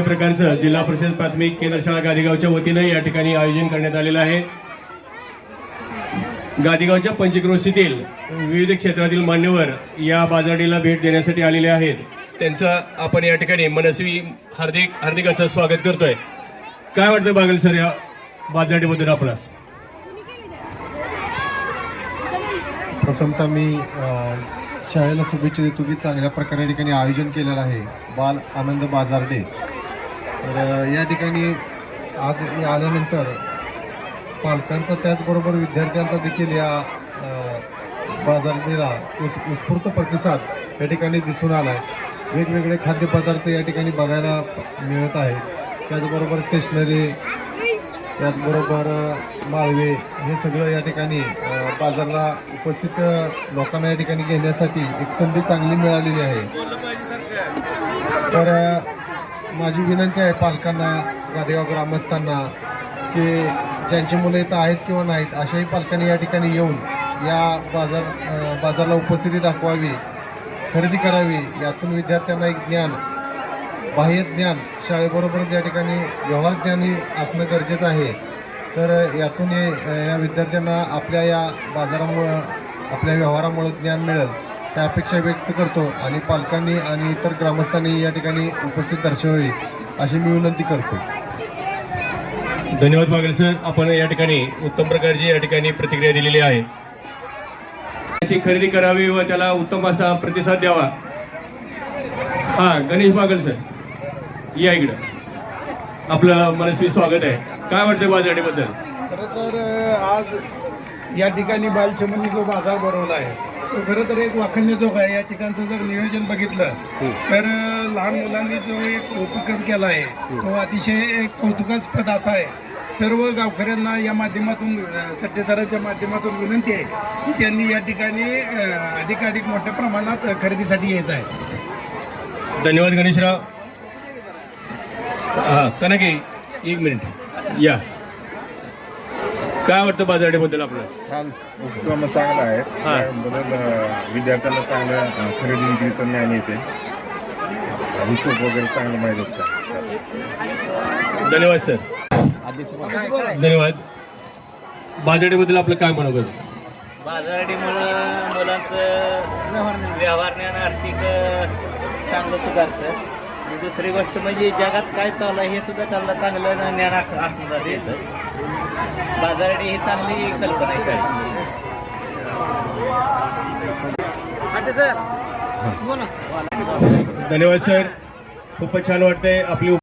प्रकारचं जिल्हा परिषद प्राथमिक केंद्र शाळा गादीगावच्या वतीने या ठिकाणी आयोजन करण्यात आलेलं आहे। गादीगावच्या पंचक्रोशीतील विविध क्षेत्रातील मान्यवर या बाजारडीला भेट देण्यासाठी आलेले आहेत। त्यांचं आपण या ठिकाणी मनस्वी हार्दिक असं स्वागत करतोय। काय वाटतं बागल सर या बाजारडीबद्दल आपणास? प्रथमतः मी शाळेला शुभेच्छा देतो की चांगल्या प्रकारे या ठिकाणी आयोजन केलेलं आहे बाल आनंद बाजार डे। तर या ठिकाणी आज आल्यानंतर पालकांचा त्याचबरोबर विद्यार्थ्यांचा देखील या बाजार डेला उत्स्फूर्त प्रतिसाद या ठिकाणी दिसून आला आहे। वेगवेगळे खाद्यपदार्थ या ठिकाणी बघायला मिळत आहेत, त्याचबरोबर स्टेशनरी, त्याचबरोबर माळवे हे सगळं या ठिकाणी बाजारला उपस्थित लोकांना या ठिकाणी घेण्यासाठी एक संधी चांगली मिळालेली आहे। तर माझी विनंती आहे पालकांना, गादेगाव ग्रामस्थांना की ज्यांची मुलं इथं आहेत किंवा नाहीत अशाही पालकांनी या ठिकाणी येऊन या बाजारला उपस्थिती दाखवावी, खरेदी करावी। यातून विद्यार्थ्यांना एक ज्ञान, बाह्य ज्ञान शाळेबरोबरच या ठिकाणी व्यवहार ज्ञानही असणं गरजेचं आहे। तर यातून या विद्यार्थ्यांना आपल्या या बाजारामुळं, आपल्या व्यवहारामुळं ज्ञान मिळेल त्या अपेक्षा व्यक्त करतो आणि पालकांनी आणि इतर ग्रामस्थांनी या ठिकाणी उपस्थित दर्शवावी अशी मी विनंती करतो। धन्यवाद बागल सर, आपण या ठिकाणी उत्तम प्रकारची या ठिकाणी प्रतिक्रिया दिलेली आहे। त्याची खरेदी करावी व त्याला उत्तम असा प्रतिसाद द्यावा। गणेश बागल सर या इकडं, आपलं मनस्वी स्वागत आहे। काय वाटतं बाजारडीबद्दल? खरं तर आज या ठिकाणी बालचमनी जो बाजार भरवला आहे तो खरं तर एक वाखाणण्याजोग आहे। या ठिकाणचं जर नियोजन बघितलं तर लहान मुलांनी जो एक उपक्रम केला आहे तो अतिशय एक कौतुकास्पद असा आहे। सर्व गावकऱ्यांना या माध्यमातून, चट्टेसराच्या माध्यमातून विनंती आहे की त्यांनी या ठिकाणी अधिकाधिक मोठ्या प्रमाणात खरेदीसाठी यायचं आहे। धन्यवाद गणेशराव। कना की एक मिनिट या, काय वाटतं बाजारडीबद्दल आपल्याला? छान उपक्रम चांगला आहे, त्याबद्दल विद्यार्थ्यांना चांगलं खरेदी विक्रीचं ज्ञान येते, हिशोब वगैरे चांगलं माहिती होतं। धन्यवाद सर, धन्यवाद। बाजारडीबद्दल आपलं काय म्हणत होतं? बाजारडीमुळं मुलांचं व्यवहार ज्ञान, आर्थिक चांगलं सुधारतं। आणि दुसरी गोष्ट म्हणजे जगात काय चालू आहे हे सुद्धा त्यांना चांगलं ज्ञान असणार येतं। बाजारडी ही चांगली कल्पना आहे। धन्यवाद सर, खूपच छान वाटतंय आपली